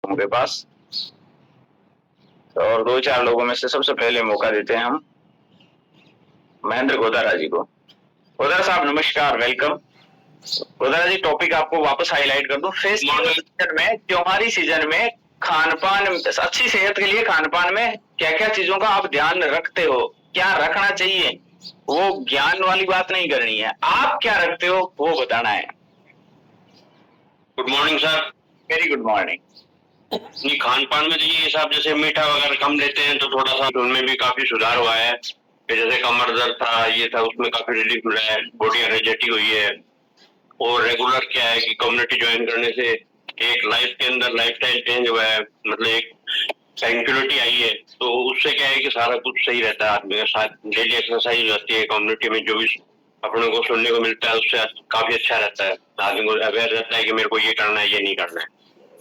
उनके पास, और 2-4 लोगों में से सबसे पहले मौका देते हैं हम महेंद्र गोदारा जी को। गोदारा साहब नमस्कार, वेलकम। गोदारा जी, टॉपिक आपको वापस हाईलाइट कर दूं, फेस्टिवल सीजन में, त्योहारी सीजन में खान पान, अच्छी सेहत के लिए खान पान में क्या क्या चीजों का आप ध्यान रखते हो, क्या रखना चाहिए, वो ज्ञान वाली बात नहीं करनी है, आप क्या रखते हो वो बताना है। Good morning sir. Very good morning. नहीं, खान पान में तो ये हिसाब, जैसे मीठा वगैरह कम लेते हैं तो थोड़ा सा उनमें भी काफी सुधार हुआ है। जैसे कमर दर्द था, ये था, उसमें काफी रिलीफ मिला है, बॉडी एनर्जेटिक हुई है। और रेगुलर क्या है कि कम्युनिटी ज्वाइन करने से एक लाइफ के अंदर लाइफस्टाइल चेंज हुआ है, मतलब एक ट्रैंक्विलिटी आई है। तो उससे क्या है कि सारा कुछ सही रहता है, आदमी के साथ डेली एक्सरसाइज होती है, कम्युनिटी में जो भी अपने को सुनने को मिलता है उससे काफी अच्छा रहता है। आदमी को अवेयर रहता है कि मेरे को ये करना है, ये नहीं करना है।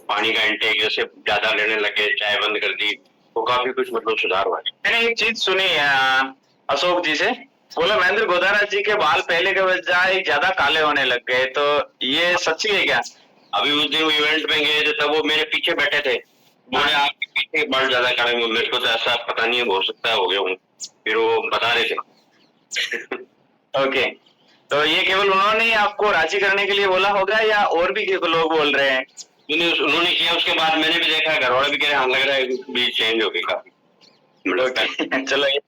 पानी का इंटेक जैसे ज्यादा लेने लगे, चाय बंद कर दी, तो काफी कुछ मतलब सुधार हुआ है। मैंने एक चीज सुनी अशोक जी से, बोला महेंद्र गोदारा जी के बाल पहले के बजाय ज्यादा काले होने लग गए, तो ये सच्ची है क्या? अभी उस दिन इवेंट में गए थे तब वो मेरे पीछे बैठे थे, बोले आपके पीछे बाल ज्यादा काले हुए। मेरे को तो ऐसा पता नहीं है, हो सकता है हो गया हूँ, फिर वो बता रहे थे। ओके, तो ये केवल उन्होंने ही आपको राजी करने के लिए बोला होगा या और भी लोग बोल रहे हैं? उन्होंने किया, उसके बाद मैंने भी देखा, घर वाले भी कह रहे हैं, लग रहा है भी चेंज हो गई काफी। चलो ये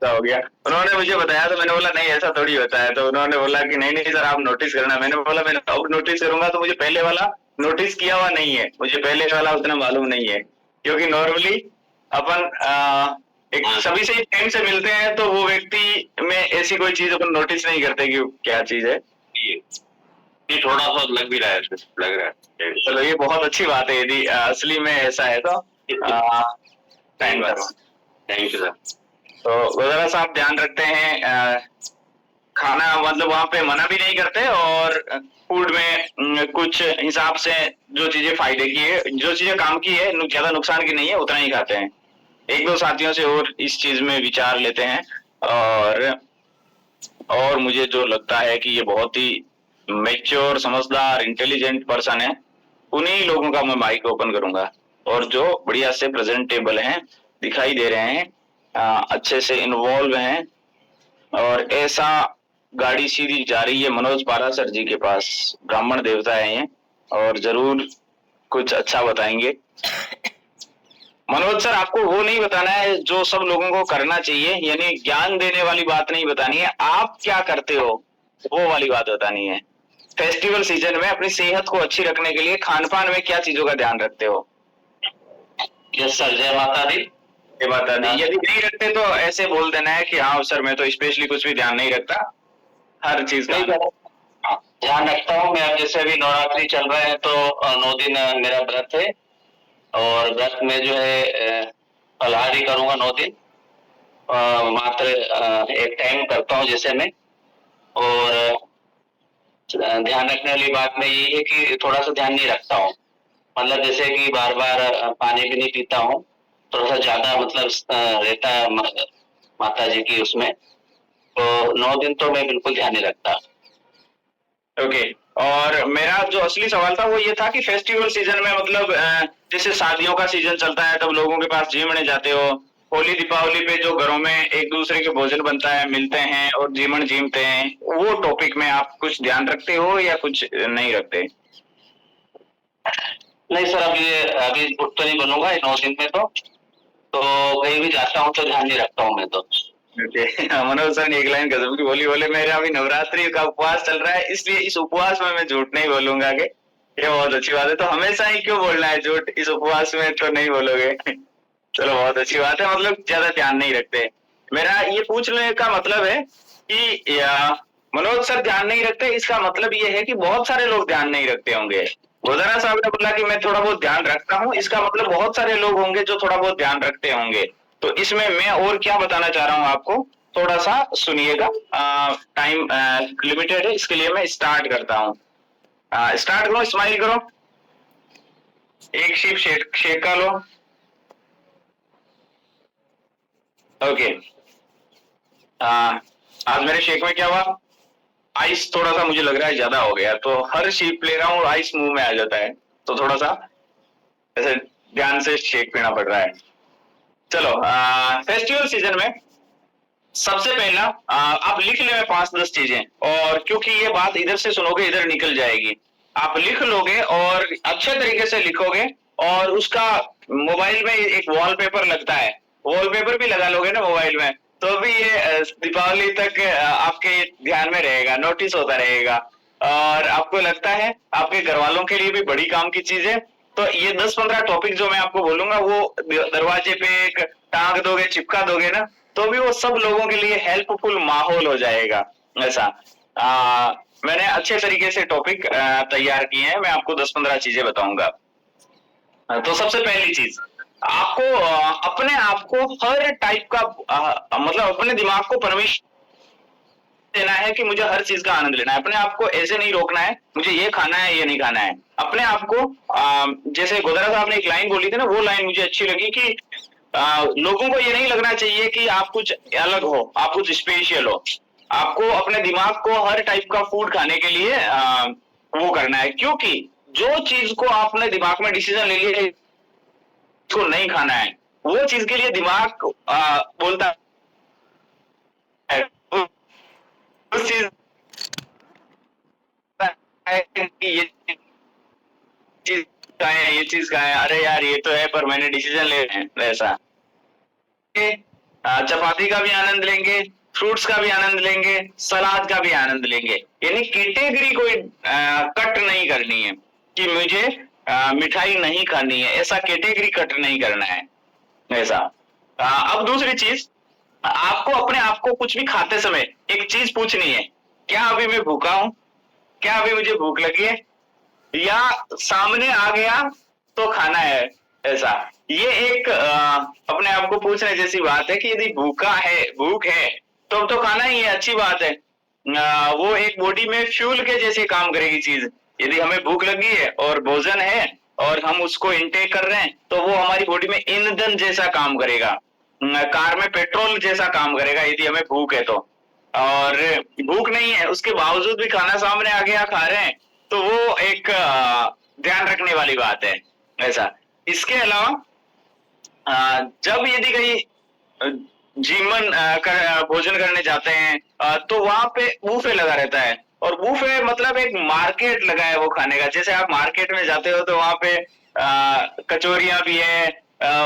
हो गया। उन्होंने मुझे बताया तो मैंने बोला नहीं ऐसा थोड़ी होता है, तो उन्होंने बोला कि नहीं नहीं सर आप नोटिस करना। मैंने बोला मैं अब नोटिस करूंगा तो मुझे पहले वाला नोटिस किया हुआ नहीं है, मुझे पहले वाला उतना मालूम नहीं है, क्योंकि नॉर्मली अपन एक सभी से टाइम से मिलते हैं तो वो व्यक्ति में ऐसी कोई चीज अपन नोटिस नहीं करते कि क्या चीज है। ये थोड़ा सा लग भी रहा है, लग रहा है। चलो ये बहुत अच्छी बात है, यदि असली में ऐसा है तो थैंक यू सर। तो गोदारा साहब ध्यान रखते हैं, खाना मतलब वहां पे मना भी नहीं करते, और फूड में कुछ हिसाब से जो चीजें फायदे की है, जो चीजें काम की है, ज्यादा नुकसान की नहीं है, उतना ही खाते हैं। 1-2 साथियों से और इस चीज में विचार लेते हैं, और मुझे जो लगता है कि ये बहुत ही मैच्योर, समझदार, इंटेलिजेंट पर्सन है, उन्हीं लोगों का मैं माइक ओपन करूंगा, और जो बढ़िया से प्रेजेंटेबल हैं, दिखाई दे रहे हैं, अच्छे से इन्वॉल्व हैं, और ऐसा गाड़ी सीधी जा रही है मनोज पारासर जी के पास, ब्राह्मण देवता है ये, और जरूर कुछ अच्छा बताएंगे। मनोज सर, आपको वो नहीं बताना है जो सब लोगों को करना चाहिए, यानी ज्ञान देने वाली बात नहीं बतानी है, आप क्या करते हो वो वाली बात बतानी है। फेस्टिवल सीजन में अपनी सेहत को अच्छी रखने के लिए खान पान में क्या चीजों का ध्यान रखते हो? यस सर, जय माता दी। जय माता दी। यदि नहीं रखते तो ऐसे बोल देना है कि हाँ सर मैं तो स्पेशली कुछ भी ध्यान नहीं रखता, हर चीज का ध्यान रखता हूँ मैं। जैसे अभी नवरात्रि चल रहे हैं तो 9 दिन मेरा व्रत है, और व्रत में जो है फलाहारी करूंगा 9 दिन, मात्र एक टाइम करता हूँ जैसे मैं। और ध्यान रखने वाली बात में यही है कि थोड़ा सा ध्यान नहीं रखता हूँ, मतलब जैसे कि बार बार पानी भी नहीं पीता हूँ, थोड़ा सा ज्यादा मतलब रहता है माता जी की उसमें, तो 9 दिन तो मैं बिल्कुल ध्यान नहीं रखता। ओके, और मेरा जो असली सवाल था वो ये था कि फेस्टिवल सीजन में मतलब जैसे शादियों का सीजन चलता है तब लोगों के पास जीमने जाते हो, होली दीपावली पे जो घरों में एक दूसरे के भोजन बनता है, मिलते हैं और जीमन जीमते हैं, वो टॉपिक में आप कुछ ध्यान रखते हो या कुछ नहीं रखते? नहीं सर, अभी गुट तो नहीं बनूंगा 9 दिन में, तो कहीं भी जाता हूँ तो ध्यान नहीं रखता हूँ मैं तो। मनोज सर ने एक लाइन गजब की बोली, बोले मेरा अभी नवरात्रि का उपवास चल रहा है, इसलिए इस उपवास में मैं झूठ नहीं बोलूंगा। कि ये बहुत अच्छी बात है, तो हमेशा ही क्यों बोलना है झूठ, इस उपवास में तो नहीं बोलोगे। चलो बहुत अच्छी बात है, मतलब ज्यादा ध्यान नहीं रखते। मेरा ये पूछने का मतलब है कि मनोज सर ध्यान नहीं रखते, इसका मतलब ये है कि बहुत सारे लोग ध्यान नहीं रखते होंगे। गोदारा साहब ने बोला कि मैं थोड़ा बहुत ध्यान रखता हूँ, इसका मतलब बहुत सारे लोग होंगे जो थोड़ा बहुत ध्यान रखते होंगे। तो इसमें मैं और क्या बताना चाह रहा हूँ आपको, थोड़ा सा सुनिएगा, टाइम लिमिटेड है, इसके लिए मैं स्टार्ट करता हूँ। स्टार्ट करो, स्माइल करो, एक शिप शेक का लो। ओके, आज मेरे शेक में क्या हुआ, आइस थोड़ा सा मुझे लग रहा है ज्यादा हो गया, तो हर शीप ले रहा हूँ और आइस मुंह में आ जाता है, तो थोड़ा सा ऐसे ध्यान से शेक पीना पड़ रहा है। चलो, फेस्टिवल सीजन में सबसे पहला आप लिख ले 5-10 चीजें, और क्योंकि ये बात इधर से सुनोगे इधर निकल जाएगी, आप लिख लोगे और अच्छे तरीके से लिखोगे, और उसका मोबाइल में एक वॉलपेपर लगता है, वॉलपेपर भी लगा लोगे ना मोबाइल में, तो भी ये दीपावली तक आपके ध्यान में रहेगा, नोटिस होता रहेगा, और आपको लगता है आपके घर वालों के लिए भी बड़ी काम की चीज है। तो ये 10-15 टॉपिक जो मैं आपको बोलूंगा वो दरवाजे पे एक टांग दोगे, चिपका दोगे ना, तो भी वो सब लोगों के लिए हेल्पफुल माहौल हो जाएगा। ऐसा मैंने अच्छे तरीके से टॉपिक तैयार किए हैं, मैं आपको 10-15 चीजें बताऊंगा। तो सबसे पहली चीज, आपको अपने आप को हर टाइप का मतलब अपने दिमाग को परमिशन देना है कि मुझे हर चीज का आनंद लेना है। अपने आप को ऐसे नहीं रोकना है मुझे ये खाना है ये नहीं खाना है। अपने आप को जैसे गोदरा साहब ने एक लाइन बोली थी ना, वो लाइन मुझे अच्छी लगी कि लोगों को ये नहीं लगना चाहिए कि आप कुछ अलग हो, आप कुछ स्पेशल हो। आपको अपने दिमाग को हर टाइप का फूड खाने के लिए वो करना है, क्योंकि जो चीज को आपने दिमाग में डिसीजन ले लिया है इसको नहीं खाना है, वो चीज के लिए दिमाग बोलता है उस चीज कि ये चीज का है, ये चीज का है, अरे यार ये तो है पर मैंने डिसीजन ले हैं ऐसा। चपाती का भी आनंद लेंगे, फ्रूट्स का भी आनंद लेंगे, सलाद का भी आनंद लेंगे। यानी कैटेगरी कोई कट नहीं करनी है कि मुझे मिठाई नहीं खानी है, ऐसा कैटेगरी कट नहीं करना है ऐसा। अब दूसरी चीज, आपको अपने आप को कुछ भी खाते समय एक चीज पूछनी है, क्या अभी मैं भूखा हूं, क्या अभी मुझे भूख लगी है, या सामने आ गया तो खाना है ऐसा। ये एक अपने आप को पूछने जैसी बात है कि यदि भूख है तो खाना ही है, अच्छी बात है। वो एक बॉडी में फ्यूल के जैसे काम करेगी चीज। यदि हमें भूख लगी है और भोजन है और हम उसको इनटेक कर रहे हैं तो वो हमारी बॉडी में ईंधन जैसा काम करेगा, कार में पेट्रोल जैसा काम करेगा यदि हमें भूख है तो। और भूख नहीं है उसके बावजूद भी खाना सामने आ गया, खा रहे हैं, तो वो एक ध्यान रखने वाली बात है ऐसा। इसके अलावा जब यदि कहीं जीवन भोजन करने जाते हैं तो वहां पे बूफे लगा रहता है, और बूफे मतलब एक मार्केट लगा है वो खाने का। जैसे आप मार्केट में जाते हो तो वहां पे कचौरियां भी है,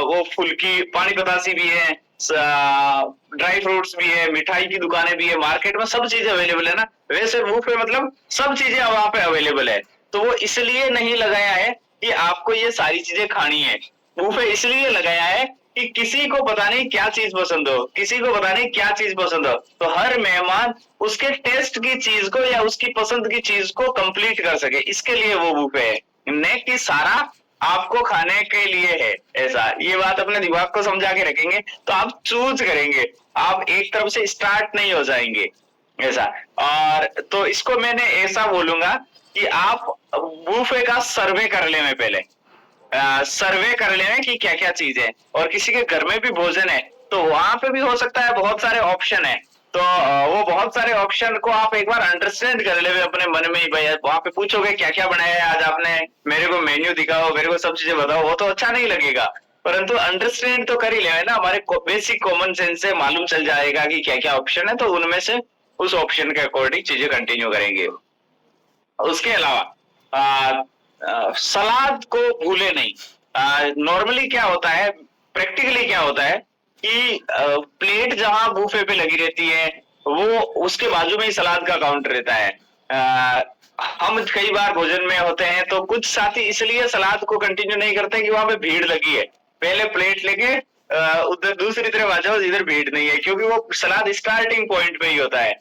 वो फुल्की पानी बतासी भी है, ड्राई फ्रूट्स भी है, मिठाई की दुकानें भी है, मार्केट में सब चीजें अवेलेबल है ना। वैसे बूफे मतलब सब चीजें वहां पे अवेलेबल है। तो वो इसलिए नहीं लगाया है कि आपको ये सारी चीजें खानी है, बूफे इसलिए लगाया है कि किसी को पता नहीं क्या चीज पसंद हो, किसी को पता नहीं क्या चीज पसंद हो, तो हर मेहमान उसके टेस्ट की चीज को या उसकी पसंद की चीज को कंप्लीट कर सके, इसके लिए वो बूफे है, न कि सारा आपको खाने के लिए है ऐसा। ये बात अपने दिमाग को समझा के रखेंगे तो आप चूज करेंगे, आप एक तरफ से स्टार्ट नहीं हो जाएंगे ऐसा। और तो इसको मैंने ऐसा बोलूंगा कि आप बूफे का सर्वे कर ले में पहले, सर्वे कर लेना कि क्या क्या चीज है। और किसी के घर में भी भोजन है तो वहां पे भी हो सकता है बहुत सारे ऑप्शन है, तो वो बहुत सारे ऑप्शन को आप एक बार अंडरस्टैंड कर ले अपने मन में ही। भाई वहां पे पूछोगे क्या क्या बनाया है आज आपने, मेरे को मेन्यू दिखाओ, मेरे को सब चीजें बताओ, वो तो अच्छा नहीं लगेगा, परंतु अंडरस्टैंड तो कर ही ले ना। हमारे बेसिक कॉमन सेंस से मालूम चल जाएगा कि क्या क्या ऑप्शन है, तो उनमें से उस ऑप्शन के अकॉर्डिंग चीजें कंटिन्यू करेंगे। उसके अलावा सलाद को भूले नहीं। नॉर्मली क्या होता है, प्रैक्टिकली क्या होता है कि प्लेट जहां बूफे पे लगी रहती है वो उसके बाजू में ही सलाद का काउंटर रहता है। हम कई बार भोजन में होते हैं तो कुछ साथी इसलिए सलाद को कंटिन्यू नहीं करते कि वहां पे भीड़ लगी है, पहले प्लेट लेके उधर दूसरी तरफ आ जाओ जिधर भीड़ नहीं है, क्योंकि वो सलाद स्टार्टिंग पॉइंट पे ही होता है,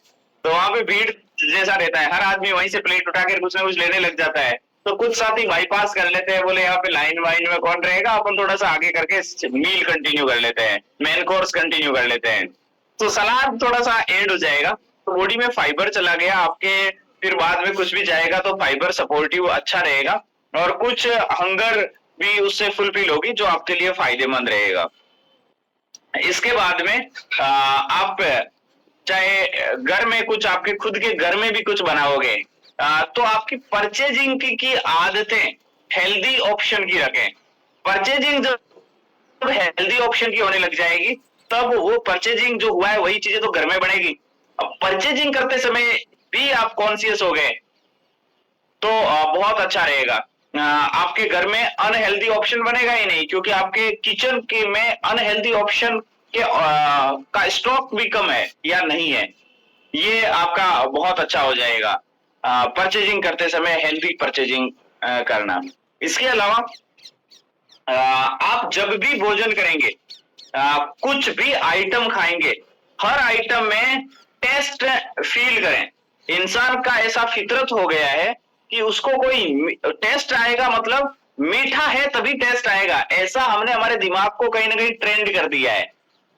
तो वहां पे भीड़ जैसा रहता है, हर आदमी वहीं से प्लेट उठाकर कुछ ना कुछ लेने लग जाता है। तो कुछ साथी बाईपास कर लेते हैं, बोले यहाँ पे लाइन वाइन में कौन रहेगा, अपन थोड़ा सा आगे करके मील कंटिन्यू कर लेते हैं, मेन कोर्स कंटिन्यू कर लेते हैं, तो सलाद थोड़ा सा एड हो जाएगा, तो बॉडी में फाइबर चला गया आपके, फिर बाद में कुछ भी जाएगा तो फाइबर सपोर्टिव अच्छा रहेगा, और कुछ हंगर भी उससे फुलफिल होगी जो आपके लिए फायदेमंद रहेगा। इसके बाद में आप चाहे घर में कुछ आपके खुद के घर में भी कुछ बनाओगे तो आपकी परचेजिंग की आदतें हेल्दी ऑप्शन की रखें। परचेजिंग जब हेल्दी ऑप्शन की होने लग जाएगी, तब वो परचेजिंग जो हुआ है वही चीजें तो घर में बनेगी। अब परचेजिंग करते समय भी आप कॉन्शियस हो गए तो बहुत अच्छा रहेगा। आपके घर में अनहेल्दी ऑप्शन बनेगा ही नहीं, क्योंकि आपके किचन के में अनहेल्दी ऑप्शन के का स्टॉक भी कम है या नहीं है, ये आपका बहुत अच्छा हो जाएगा परचेजिंग करते समय हेल्दी परचेजिंग करना। इसके अलावा आप जब भी भोजन करेंगे, कुछ भी आइटम खाएंगे, हर आइटम में टेस्ट फील करें। इंसान का ऐसा फितरत हो गया है कि उसको कोई टेस्ट आएगा मतलब मीठा है तभी टेस्ट आएगा, ऐसा हमने हमारे दिमाग को कहीं ना कहीं ट्रेंड कर दिया है।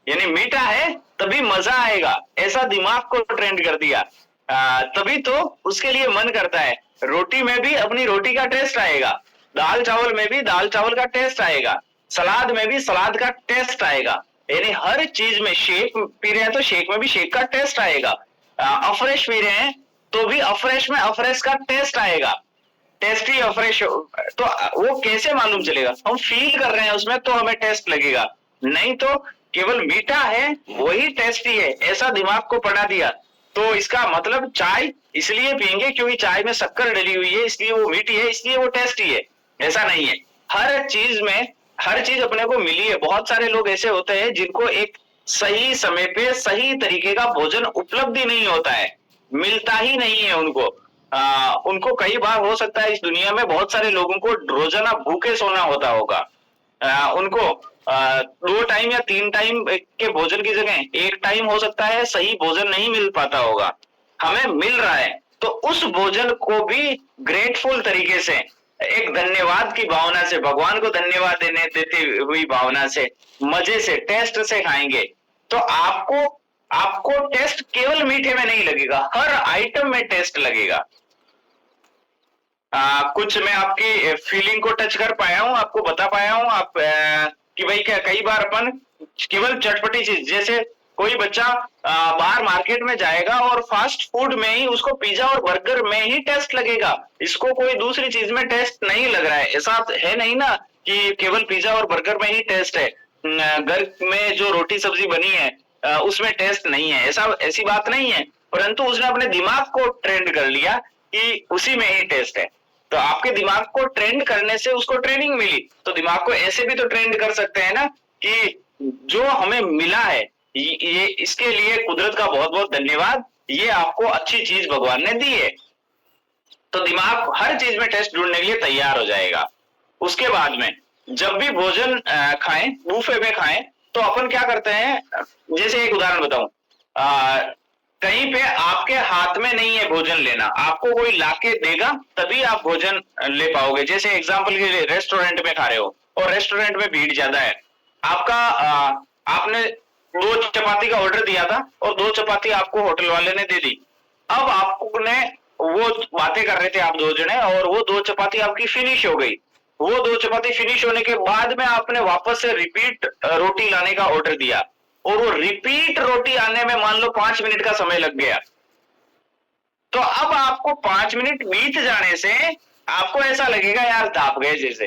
यानी मीठा है तभी मजा आएगा, ऐसा दिमाग को ट्रेंड कर दिया। तभी तो उसके लिए मन करता है, रोटी में भी अपनी रोटी का टेस्ट आएगा, दाल चावल में भी दाल चावल का टेस्ट आएगा, सलाद में भी सलाद का टेस्ट आएगा। यानी हर चीज में, शेक पी रहे हैं तो शेक में भी शेक का टेस्ट आएगा, अफ्रेश पी रहे हैं तो भी अफ्रेश में अफ्रेश का टेस्ट आएगा। टेस्टी अफ्रेश तो वो कैसे मालूम चलेगा? हम फील कर रहे हैं उसमें तो हमें टेस्ट लगेगा, नहीं तो केवल मीठा है वही टेस्टी है, ऐसा दिमाग को पढ़ा दिया। तो इसका मतलब चाय इसलिए पियेंगे क्योंकि चाय में शक्कर डली हुई है इसलिए वो मीठी है, इसलिए वो टेस्टी है, ऐसा नहीं है। हर चीज में हर चीज अपने को मिली है। बहुत सारे लोग ऐसे होते हैं जिनको एक सही समय पे सही तरीके का भोजन उपलब्ध ही नहीं होता है, मिलता ही नहीं है उनको। उनको कई बार हो सकता है इस दुनिया में बहुत सारे लोगों को रोजाना भूखे सोना होता होगा, उनको 2 टाइम या 3 टाइम के भोजन की जगह 1 टाइम हो सकता है सही भोजन नहीं मिल पाता होगा। हमें मिल रहा है तो उस भोजन को भी ग्रेटफुल तरीके से, एक धन्यवाद की भावना से, भगवान को धन्यवाद देते हुई भावना से, मजे से, टेस्ट से खाएंगे तो आपको टेस्ट केवल मीठे में नहीं लगेगा, हर आइटम में टेस्ट लगेगा। कुछ मैं आपकी फीलिंग को टच कर पाया हूं, आपको बता पाया हूं आप कि भाई क्या कई बार अपन केवल चटपटी चीज, जैसे कोई बच्चा बाहर मार्केट में जाएगा और फास्ट फूड में ही उसको पिज्जा और बर्गर में ही टेस्ट लगेगा, इसको कोई दूसरी चीज में टेस्ट नहीं लग रहा है। ऐसा है नहीं ना कि केवल पिज्जा और बर्गर में ही टेस्ट है, घर में जो रोटी सब्जी बनी है उसमें टेस्ट नहीं है, ऐसी बात नहीं है। परंतु उसने अपने दिमाग को ट्रेंड कर लिया कि उसी में ही टेस्ट है। तो आपके दिमाग को ट्रेंड करने से उसको ट्रेनिंग मिली, तो दिमाग को ऐसे भी तो ट्रेंड कर सकते हैं ना कि जो हमें मिला है ये इसके लिए कुदरत का बहुत बहुत धन्यवाद, ये आपको अच्छी चीज भगवान ने दी है। तो दिमाग हर चीज में टेस्ट ढूंढने के लिए तैयार हो जाएगा। उसके बाद में जब भी भोजन खाएं, बूफे में खाएं, तो अपन क्या करते हैं, जैसे एक उदाहरण बताऊं, कहीं पे आपके हाथ में नहीं है भोजन लेना, आपको कोई लाके देगा तभी आप भोजन ले पाओगे। जैसे एग्जांपल के लिए रेस्टोरेंट में खा रहे हो और रेस्टोरेंट में भीड़ ज्यादा है, आपने 2 चपाती का ऑर्डर दिया था और 2 चपाती आपको होटल वाले ने दे दी। अब आपने वो बातें कर रहे थे आप 2 जने और वो 2 चपाती आपकी फिनिश हो गई। वो 2 चपाती फिनिश होने के बाद में आपने वापस से रिपीट रोटी लाने का ऑर्डर दिया और वो रिपीट रोटी आने में मान लो 5 मिनट का समय लग गया। तो अब आपको 5 मिनट बीत जाने से आपको ऐसा लगेगा यार दाप गए जैसे।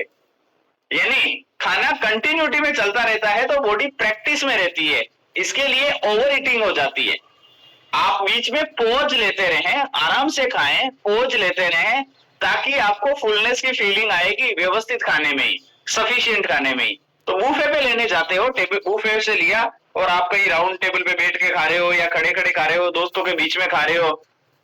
यानी खाना कंटिन्यूटी में चलता रहता है तो बॉडी प्रैक्टिस में रहती है, इसके लिए ओवर ईटिंग हो जाती है। आप बीच में पॉज लेते रहें, आराम से खाएं, पॉज लेते रहें ताकि आपको फुलनेस की फीलिंग आएगी व्यवस्थित खाने में ही, सफिशिएंट खाने में ही। तो बूफे पे लेने जाते हो, बूफे से लिया और आप कहीं राउंड टेबल पे बैठ के खा रहे हो या खड़े खड़े खा रहे हो, दोस्तों के बीच में खा रहे हो,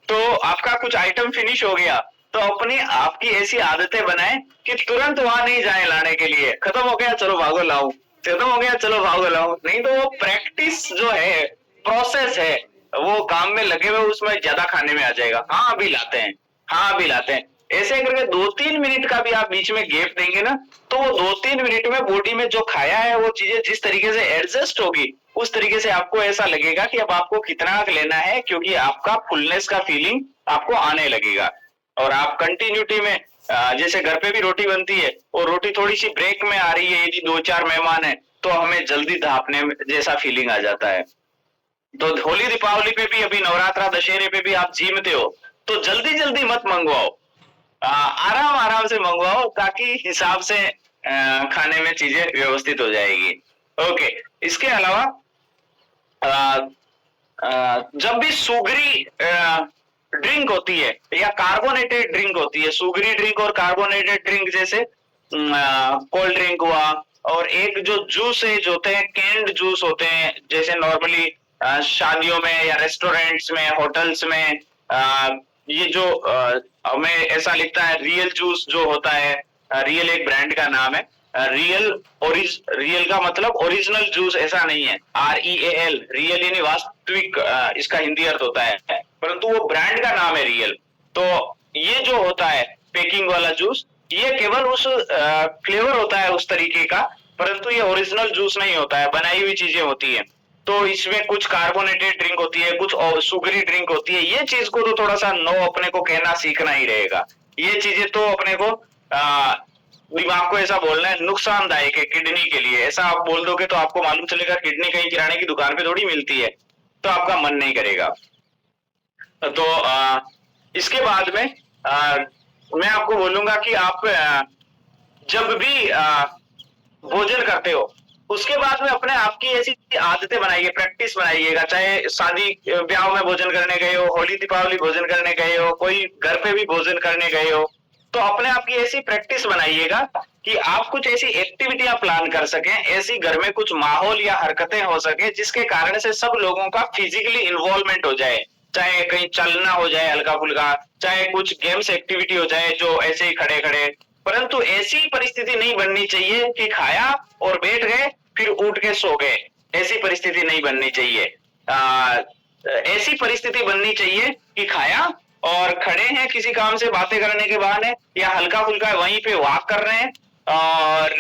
तो आपका कुछ आइटम फिनिश हो गया तो अपनी आपकी ऐसी आदतें बनाएं कि तुरंत वहां नहीं जाए लाने के लिए, खत्म हो गया चलो भागो लाओ, खत्म हो गया चलो भागो लाओ। नहीं तो वो प्रैक्टिस जो है, प्रोसेस है, वो काम में लगे हुए उसमें ज्यादा खाने में आ जाएगा। हाँ अभी लाते हैं, हाँ अभी लाते हैं, ऐसे करके 2-3 मिनट का भी आप बीच में गैप देंगे ना तो वो 2-3 मिनट में बॉडी में जो खाया है वो चीजें जिस तरीके से एडजस्ट होगी उस तरीके से आपको ऐसा लगेगा कि अब आपको कितना लेना है, क्योंकि आपका फुलनेस का फीलिंग आपको आने लगेगा। और आप कंटिन्यूटी में जैसे घर पे भी रोटी बनती है और रोटी थोड़ी सी ब्रेक में आ रही है, यदि 2-4 मेहमान है तो हमें जल्दी धापने जैसा फीलिंग आ जाता है। तो होली दीपावली पे भी, अभी नवरात्रा दशहरे पे भी आप जीमते हो तो जल्दी जल्दी मत मंगवाओ, आराम आराम से मंगवाओ ताकि हिसाब से खाने में चीजें व्यवस्थित हो जाएगी। ओके, इसके अलावा जब भी सुगरी ड्रिंक होती है या कार्बोनेटेड ड्रिंक होती है, सुगरी ड्रिंक और कार्बोनेटेड ड्रिंक जैसे कोल्ड ड्रिंक हुआ, और एक जो जूसेज होते हैं, कैंड जूस होते हैं, जैसे नॉर्मली शादियों में या रेस्टोरेंट्स में, होटल्स में ये जो हमें ऐसा लिखता है रियल जूस जो होता है, रियल एक ब्रांड का नाम है, रियल का मतलब ओरिजिनल जूस ऐसा नहीं है, REAL, रियल यानी वास्तविक, इसका हिंदी अर्थ होता है, परंतु वो ब्रांड का नाम है रियल। तो ये जो होता है पैकिंग वाला जूस, ये केवल उस फ्लेवर होता है उस तरीके का, परंतु ये ओरिजिनल जूस नहीं होता है, बनाई हुई चीजें होती है। तो इसमें कुछ कार्बोनेटेड ड्रिंक होती है, कुछ सुगरी ड्रिंक होती है। ये चीज को तो थोड़ा सा नो अपने को कहना सीखना ही रहेगा। ये चीजें तो अपने को दिमाग को ऐसा बोलना है नुकसानदायक है किडनी के लिए। ऐसा आप बोल दोगे तो आपको मालूम चलेगा किडनी कहीं किराने की दुकान पे थोड़ी मिलती है, तो आपका मन नहीं करेगा। तो इसके बाद में मैं आपको बोलूंगा कि आप जब भी भोजन करते हो, उसके बाद में अपने आप की ऐसी आदतें बनाइए, प्रैक्टिस बनाइएगा। चाहे शादी ब्याह में भोजन करने गए हो, होली दीपावली भोजन करने गए हो, कोई घर पे भी भोजन करने गए हो, तो अपने आप की ऐसी प्रैक्टिस बनाइएगा कि आप कुछ ऐसी एक्टिविटियां प्लान कर सकें, ऐसी घर में कुछ माहौल या हरकतें हो सके जिसके कारण से सब लोगों का फिजिकली इन्वॉल्वमेंट हो जाए। चाहे कहीं चलना हो जाए हल्का फुल्का, चाहे कुछ गेम्स एक्टिविटी हो जाए जो ऐसे ही खड़े खड़े, परंतु ऐसी परिस्थिति नहीं बननी चाहिए कि खाया और बैठ गए फिर उठ के सो गए। ऐसी परिस्थिति नहीं बननी चाहिए। ऐसी परिस्थिति बननी चाहिए कि खाया और खड़े हैं किसी काम से बातें करने के बहाने, या हल्का फुल्का वहीं पे वॉक कर रहे हैं, और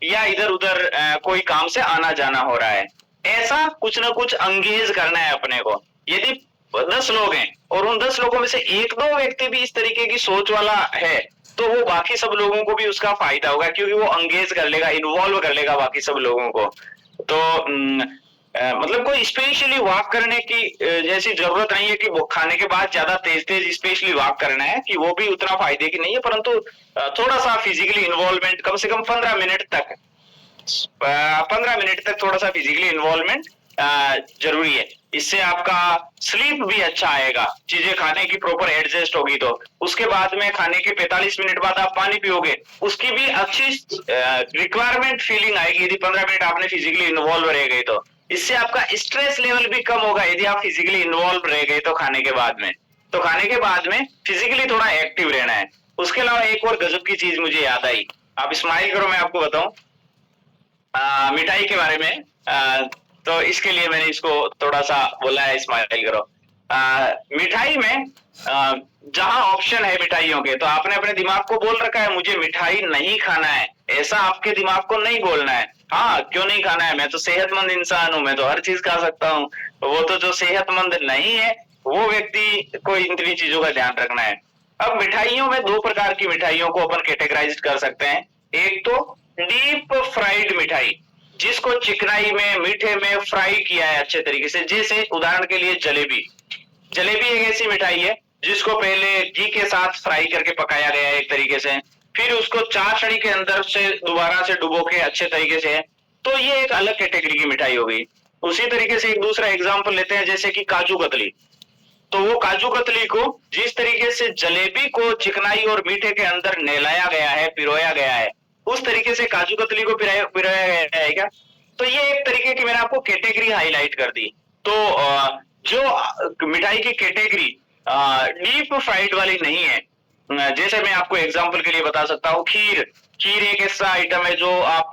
या इधर उधर कोई काम से आना जाना हो रहा है। ऐसा कुछ ना कुछ अंगेज करना है अपने को। यदि 10 लोग हैं और उन 10 लोगों में से 1-2 व्यक्ति भी इस तरीके की सोच वाला है, तो वो बाकी सब लोगों को भी उसका फायदा होगा, क्योंकि वो अंगेज कर लेगा, इन्वॉल्व कर लेगा बाकी सब लोगों को। तो मतलब कोई स्पेशली वॉक करने की जैसी जरूरत नहीं है कि वो खाने के बाद ज्यादा तेज तेज स्पेशली वॉक करना है, कि वो भी उतना फायदे की नहीं है, परंतु थोड़ा सा फिजिकली इन्वॉल्वमेंट कम से कम 15 मिनट तक, 15 मिनट तक थोड़ा सा फिजिकली इन्वॉल्वमेंट जरूरी है। इससे आपका स्लीप भी अच्छा आएगा, चीजें खाने की प्रॉपर एडजस्ट होगी। तो उसके बाद में खाने के 45 मिनट बाद आप पानी पियोगे, उसकी भी अच्छी रिक्वायरमेंट फीलिंग आएगी यदि 15 मिनट आपने फिजिकली इन्वॉल्व रह गए तो। इससे आपका स्ट्रेस लेवल भी कम होगा यदि आप फिजिकली इन्वॉल्व रह गए तो खाने के बाद में। तो खाने के बाद में फिजिकली थोड़ा एक्टिव रहना है। उसके अलावा एक और गजब की चीज मुझे याद आई, आप स्माइल करो, मैं आपको बताऊं मिठाई के बारे में। तो इसके लिए मैंने इसको थोड़ा सा बोला है, स्माइल करो। मिठाई में जहां ऑप्शन है मिठाइयों के, तो आपने अपने दिमाग को बोल रखा है मुझे मिठाई नहीं खाना है, ऐसा आपके दिमाग को नहीं बोलना है। हाँ, क्यों नहीं खाना है, मैं तो सेहतमंद इंसान हूं, मैं तो हर चीज खा सकता हूँ। वो तो जो सेहतमंद नहीं है वो व्यक्ति को इन 3 चीजों का ध्यान रखना है। अब मिठाइयों में 2 प्रकार की मिठाइयों को अपन कैटेगराइज कर सकते हैं। एक तो डीप फ्राइड मिठाई, जिसको चिकनाई में, मीठे में फ्राई किया है अच्छे तरीके से। जैसे उदाहरण के लिए जलेबी। जलेबी एक ऐसी मिठाई है जिसको पहले घी के साथ फ्राई करके पकाया गया है एक तरीके से, फिर उसको चाशनी के अंदर से दोबारा से डुबो के अच्छे तरीके से है, तो ये एक अलग कैटेगरी की मिठाई हो गई। उसी तरीके से एक दूसरा एग्जाम्पल लेते हैं, जैसे कि काजू कतली। तो वो काजू कतली को जिस तरीके से जलेबी को चिकनाई और मीठे के अंदर नहलाया गया है, पिरोया गया है, उस तरीके से काजू कतली को पिरोया गया है क्या? तो ये एक तरीके की मैंने आपको कैटेगरी हाईलाइट कर दी। तो जो मिठाई की कैटेगरी डीप फ्राइड वाली नहीं है, जैसे मैं आपको एग्जांपल के लिए बता सकता हूँ, खीर। खीर एक ऐसा आइटम है जो आप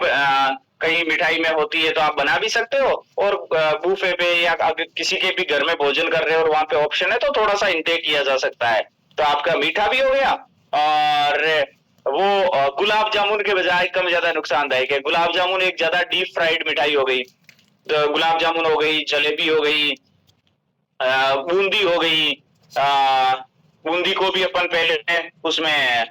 कहीं मिठाई में होती है तो आप बना भी सकते हो, और बूफे पे या अगर किसी के भी घर में भोजन कर रहे हो और वहां पे ऑप्शन है तो थोड़ा सा इंटेक किया जा सकता है। तो आपका मीठा भी हो गया, और वो गुलाब जामुन के बजाय कम ज्यादा नुकसानदायक है। गुलाब जामुन एक ज्यादा डीप फ्राइड मिठाई हो गई। तो गुलाब जामुन हो गई, जलेबी हो गई, बूंदी हो गई। बूंदी को भी अपन पहले उसमें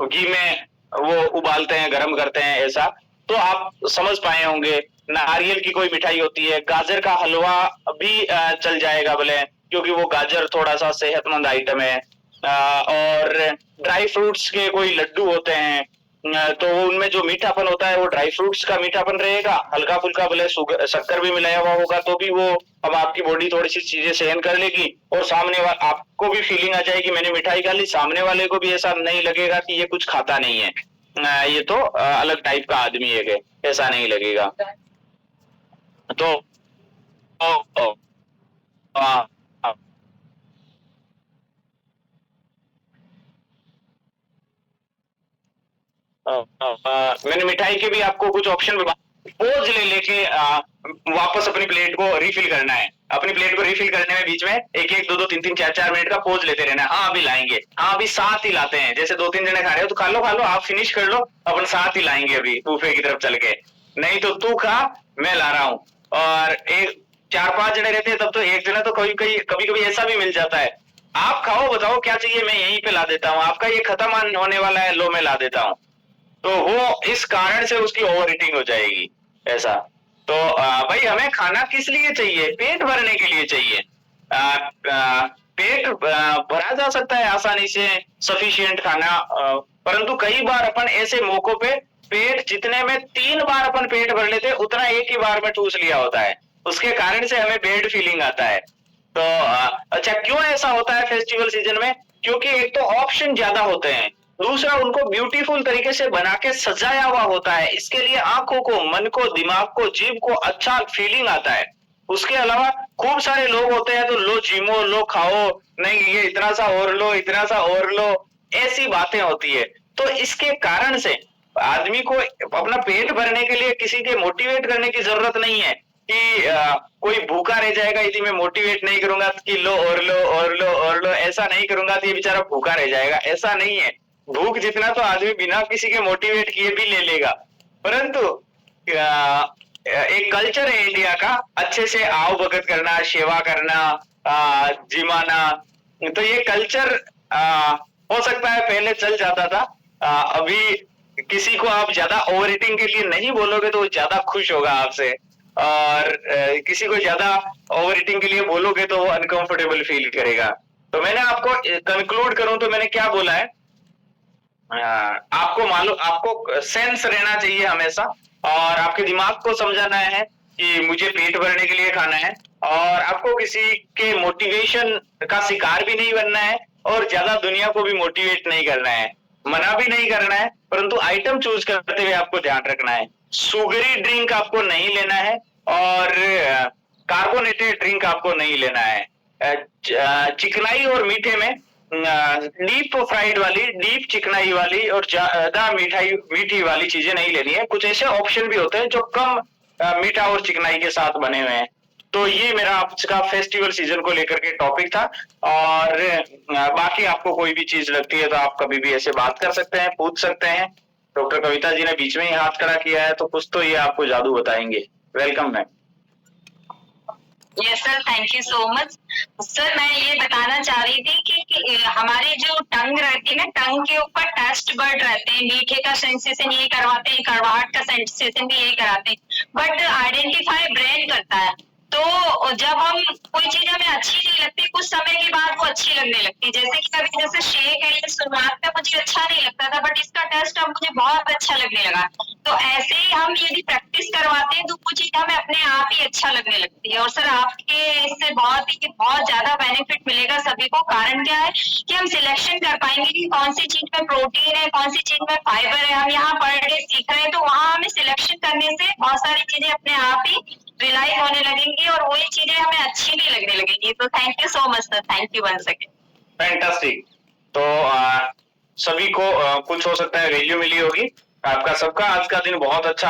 घी में वो उबालते हैं, गर्म करते हैं, ऐसा तो आप समझ पाए होंगे। नारियल की कोई मिठाई होती है, गाजर का हलवा भी चल जाएगा बोले, क्योंकि वो गाजर थोड़ा सा सेहतमंद आइटम है। और ड्राई फ्रूट्स के कोई लड्डू होते हैं, तो उनमें जो मीठापन होता है वो ड्राई फ्रूट्स का मीठापन रहेगा, हल्का फुल्का भले शक्कर भी मिलाया हुआ होगा तो भी वो अब आपकी बॉडी थोड़ी सी चीजें सहन कर लेगी, और सामने वाला आपको भी फीलिंग आ जाएगी मैंने मिठाई खा ली, सामने वाले को भी ऐसा नहीं लगेगा कि ये कुछ खाता नहीं है, ये तो अलग टाइप का आदमी है, ऐसा नहीं लगेगा। तो आ, मैंने मिठाई के भी आपको कुछ ऑप्शन पोज ले लेके वापस अपनी प्लेट को रिफिल करना है, अपनी प्लेट को रिफिल करने में बीच में एक एक दो दो तीन तीन चार चार मिनट का पोज लेते रहना है। हाँ अभी लाएंगे, हाँ अभी साथ ही लाते हैं, जैसे दो तीन जने खा रहे हो तो खा लो आप फिनिश कर लो, अपन साथ ही लाएंगे अभी बूफे की तरफ चल के, नहीं तो तू खा मैं ला रहा हूँ। और एक 4-5 जने रहते हैं तब तो एक जना तो कभी कभी ऐसा भी मिल जाता है, आप खाओ बताओ क्या चाहिए मैं यहीं पे ला देता हूँ, आपका ये खत्म होने वाला है लो मैं ला देता हूँ, तो वो इस कारण से उसकी ओवर ईटिंग हो जाएगी ऐसा। तो भाई हमें खाना किस लिए चाहिए, पेट भरने के लिए चाहिए। पेट भरा जा सकता है आसानी से सफिशिएंट खाना, परंतु कई बार अपन ऐसे मौकों पे पेट जितने में 3 बार अपन पेट भर लेते उतना एक ही बार में ठूस लिया होता है, उसके कारण से हमें बैड फीलिंग आता है। तो अच्छा क्यों ऐसा होता है फेस्टिवल सीजन में, क्योंकि एक तो ऑप्शन ज्यादा होते हैं, दूसरा उनको ब्यूटीफुल तरीके से बना के सजाया हुआ होता है, इसके लिए आंखों को मन को दिमाग को जीभ को अच्छा फीलिंग आता है। उसके अलावा खूब सारे लोग होते हैं तो लो जिमो लो खाओ, नहीं ये इतना सा और लो इतना सा और लो, ऐसी बातें होती है। तो इसके कारण से आदमी को अपना पेट भरने के लिए किसी के मोटिवेट करने की जरूरत नहीं है कि कोई भूखा रह जाएगा यदि मैं मोटिवेट नहीं करूंगा कि लो और लो और लो और लो, ऐसा नहीं करूंगा तो ये बेचारा भूखा रह जाएगा, ऐसा नहीं है। भूख जितना तो आदमी बिना किसी के मोटिवेट किए भी ले लेगा, परंतु एक कल्चर है इंडिया का अच्छे से आओ भगत करना, सेवा करना, जिमाना, तो ये कल्चर हो सकता है पहले चल जाता था, अभी किसी को आप ज्यादा ओवर ईटिंग के लिए नहीं बोलोगे तो वो ज्यादा खुश होगा आपसे, और किसी को ज्यादा ओवर ईटिंग के लिए बोलोगे तो वो अनकंफर्टेबल फील करेगा। तो मैंने आपको कंक्लूड करूं तो मैंने क्या बोला है, आपको मालूम आपको सेंस रहना चाहिए हमेशा, और आपके दिमाग को समझाना है कि मुझे पेट भरने के लिए खाना है, और आपको किसी के मोटिवेशन का शिकार भी नहीं बनना है और ज्यादा दुनिया को भी मोटिवेट नहीं करना है, मना भी नहीं करना है, परंतु आइटम चूज करते हुए आपको ध्यान रखना है सुगरी ड्रिंक आपको नहीं लेना है और कार्बोनेटेड ड्रिंक आपको नहीं लेना है। चिकनाई और मीठे में डीप फ्राइड वाली डीप चिकनाई वाली और ज्यादा मीठी वाली चीजें नहीं लेनी है। कुछ ऐसे ऑप्शन भी होते हैं जो कम मीठा और चिकनाई के साथ बने हुए हैं। तो ये मेरा आपका फेस्टिवल सीजन को लेकर के टॉपिक था, और बाकी आपको कोई भी चीज लगती है तो आप कभी भी ऐसे बात कर सकते हैं, पूछ सकते हैं। डॉक्टर कविता जी ने बीच में ही हाथ खड़ा किया है तो कुछ तो ये आपको जादू बताएंगे। Welcome ma'am. Yes sir, thank you so much sir. मैं ये बताना चाह रही थी कि हमारी जो टंग रहती है ना, टंग के ऊपर टेस्ट बर्ड रहते हैं, मीठे का सेंसेशन ये करवाते हैं, कड़वाहट का सेंसेशन भी यही कराते हैं, बट आइडेंटिफाई ब्रेन करता है। तो जब हम कोई चीज हमें अच्छी नहीं लगती, कुछ समय के बाद वो अच्छी लगने लगती है। जैसे कि कभी जैसे शेक है, ये शुरुआत में मुझे अच्छा नहीं लगता था, बट इसका टेस्ट अब मुझे बहुत अच्छा लगने लगा। तो ऐसे ही हम यदि प्रैक्टिस करवाते हैं तो वो चीज हमें अपने आप ही अच्छा लगने लगती है। और सर आपके इससे बहुत ज्यादा बेनिफिट मिलेगा सभी को। कारण क्या है कि हम सिलेक्शन कर पाएंगे कि कौन सी चीज में प्रोटीन है, कौन सी चीज में फाइबर है। हम यहाँ पर डे सीख रहे हैं तो वहां हमें सिलेक्शन करने से बहुत सारी चीजें अपने आप ही रियलाइज होने लगेंगी और वही चीजें हमें अच्छी भी लगने लगेंगी। तो thank you so much sir, thank you once again. Fantastic. तो सभी को कुछ हो सकता है वैल्यू मिली होगी। आपका सबका आज का दिन बहुत अच्छा